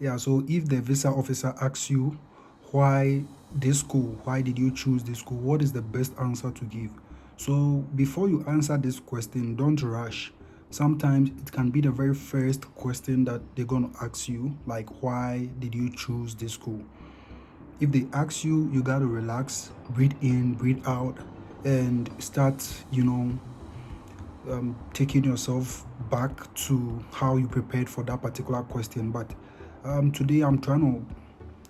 Yeah, so if the visa officer asks you why this school, why did you choose this school, what is the best answer to give? So before you answer this question, don't rush. Sometimes it can be the very first question that they're going to ask you, like, why did you choose this school? If they ask you, you got to relax, breathe in, breathe out, and start, taking yourself back to how you prepared for that particular question. But today I'm trying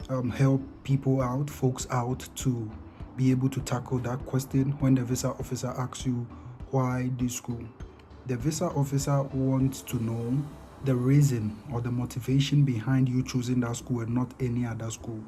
to help people out, folks out, to be able to tackle that question when the visa officer asks you why this school. The visa officer wants to know the reason or the motivation behind you choosing that school and not any other school.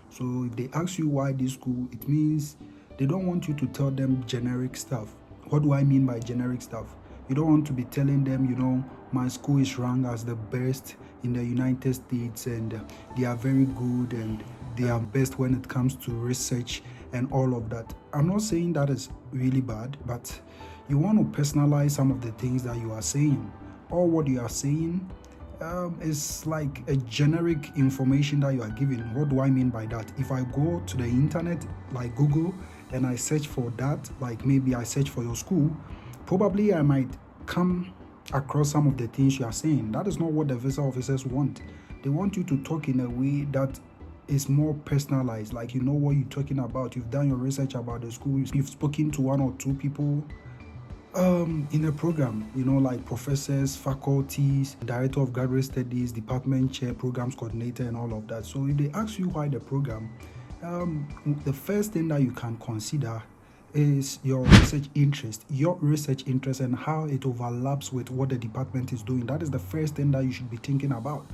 So if they ask you why this school, it means they don't want you to tell them generic stuff. What do I mean by generic stuff? You don't want to be telling them, my school is ranked as the best in the United States and they are very good and they are best when it comes to research and all of that. I'm not saying that is really bad, but you want to personalize some of the things that you are saying. Or what you are saying is like a generic information that you are giving. What do I mean by that? If I go to the internet, like Google, and I search for that, like maybe I search for your school, probably I might come across some of the things you are saying. That is not what the visa officers want. They want you to talk in a way that is more personalized, like you know what you're talking about. You've done your research about the school, you've spoken to one or two people in a program, like professors, faculties, director of graduate studies, department chair, programs coordinator, and all of that. So if they ask you why the program, the first thing that you can consider is your research interest and how it overlaps with what the department is doing. That is the first thing that you should be thinking about.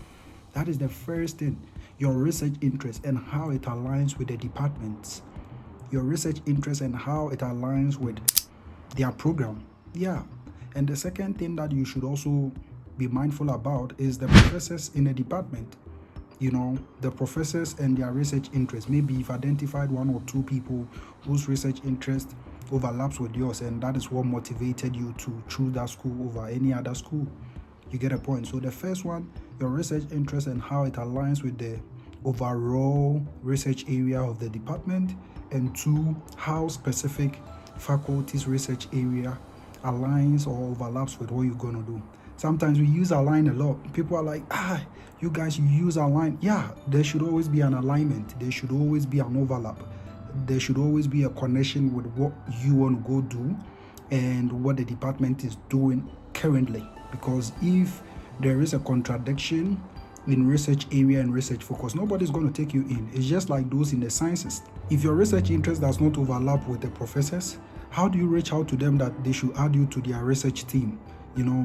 That is the first thing, your research interest and how it aligns with the departments. Your research interest and how it aligns with their program. Yeah. And the second thing that you should also be mindful about is the professors in the department. The professors and their research interests. Maybe you've identified one or two people whose research interest overlaps with yours, and that is what motivated you to choose that school over any other school. You get a point. So the first one, your research interest and how it aligns with the overall research area of the department, and two, how specific faculty's research area aligns or overlaps with what you're going to do. Sometimes we use align a lot. People are like, you guys, you use align. Yeah, there should always be an alignment. There should always be an overlap. There should always be a connection with what you want to go do and what the department is doing currently. Because if there is a contradiction in research area and research focus, nobody's going to take you in. It's just like those in the sciences. If your research interest does not overlap with the professors, how do you reach out to them that they should add you to their research team?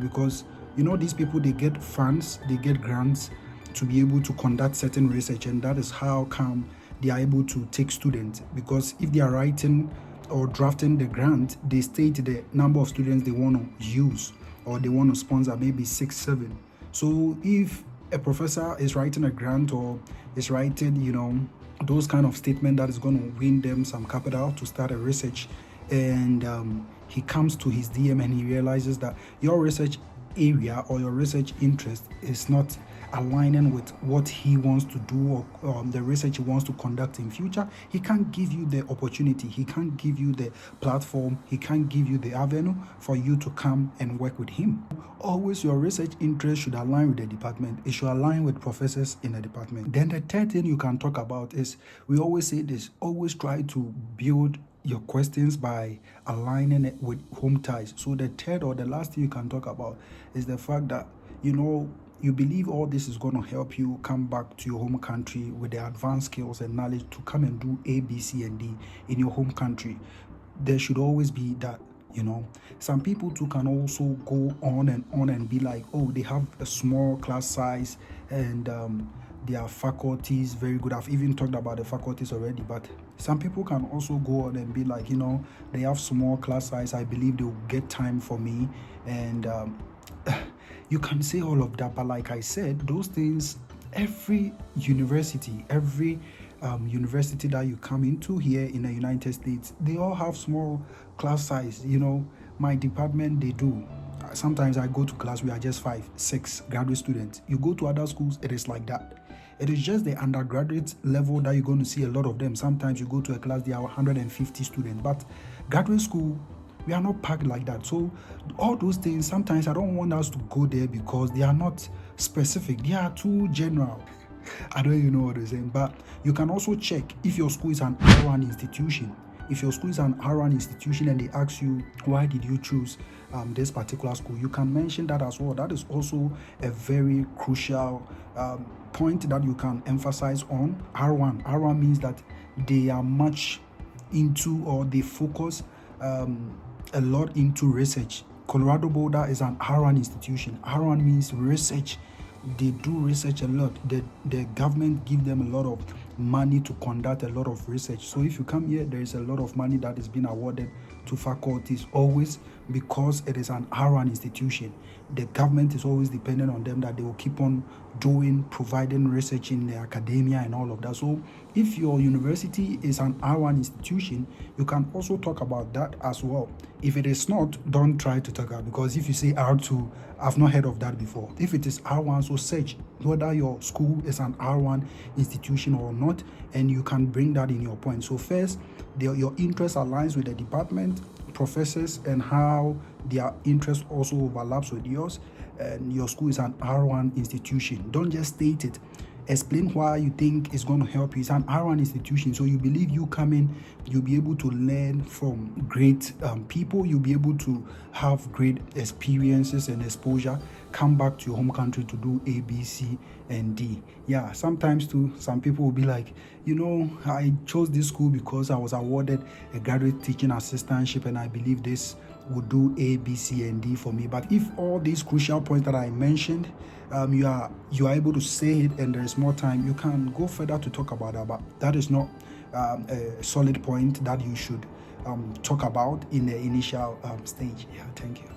Because these people, they get funds, they get grants to be able to conduct certain research, and that is how come they are able to take students. Because if they are writing or drafting the grant, they state the number of students they want to use or they want to sponsor, maybe 6, 7. So if a professor is writing a grant or is writing, those kind of statement that is going to win them some capital to start a research, and he comes to his DM and he realizes that your research area or your research interest is not aligning with what he wants to do or the research he wants to conduct in future, he can't give you the opportunity, he can't give you the platform, he can't give you the avenue for you to come and work with him. Always your research interest should align with the department. It should align with professors in the department. Then the third thing you can talk about is, we always say this, always try to build your questions by aligning it with home ties. So the third or the last thing you can talk about is the fact that you believe all this is going to help you come back to your home country with the advanced skills and knowledge to come and do A, B, C, and D in your home country. There should always be that. Some people too can also go on and be like, oh, they have a small class size and their faculties very good. I've even talked about the faculties already, but some people can also go on and be like, they have small class size, I believe they'll get time for me, and you can say all of that. But like I said, those things, every university that you come into here in the United States, they all have small class size. My department, they do. Sometimes I go to class, we are just 5, 6 graduate students. You go to other schools, it is like that. It is just the undergraduate level that you're going to see a lot of them. Sometimes you go to a class, there are 150 students, but graduate school, we are not packed like that. So all those things, sometimes I don't want us to go there because they are not specific. They are too general. I don't even know what to say, but you can also check if your school is an R1 institution. If your school is an R1 institution and they ask you, why did you choose this particular school, you can mention that as well. That is also a very crucial point that you can emphasize on R1. R1 means that they are much into, or they focus a lot into research. Colorado Boulder is an R1 institution. R1 means research. They do research a lot. The government give them a lot of money to conduct a lot of research. So if you come here, there is a lot of money that is being awarded to faculties, always because it is an R1 institution. The government is always dependent on them, that they will keep on providing research in the academia and all of that. So if your university is an R1 institution, you can also talk about that as well. If it is not, don't try to talk about, because if you say R2, I've not heard of that before. If it is R1, so search whether your school is an R1 institution or not, and you can bring that in your point. So first, your interest aligns with the department, professors, and how their interest also overlaps with yours, and your school is an R1 institution. Don't just state it. Explain why you think it's going to help you. It's an R1 institution, so you believe you come in, you'll be able to learn from great people, you'll be able to have great experiences and exposure, come back to your home country to do A, B, C, and D. Yeah, sometimes too, some people will be like, I chose this school because I was awarded a graduate teaching assistantship, and I believe this would do A, B, C, and D for me. But if all these crucial points that I mentioned, you are able to say it, and there is more time, you can go further to talk about that. But that is not a solid point that you should talk about in the initial stage. Yeah, thank you.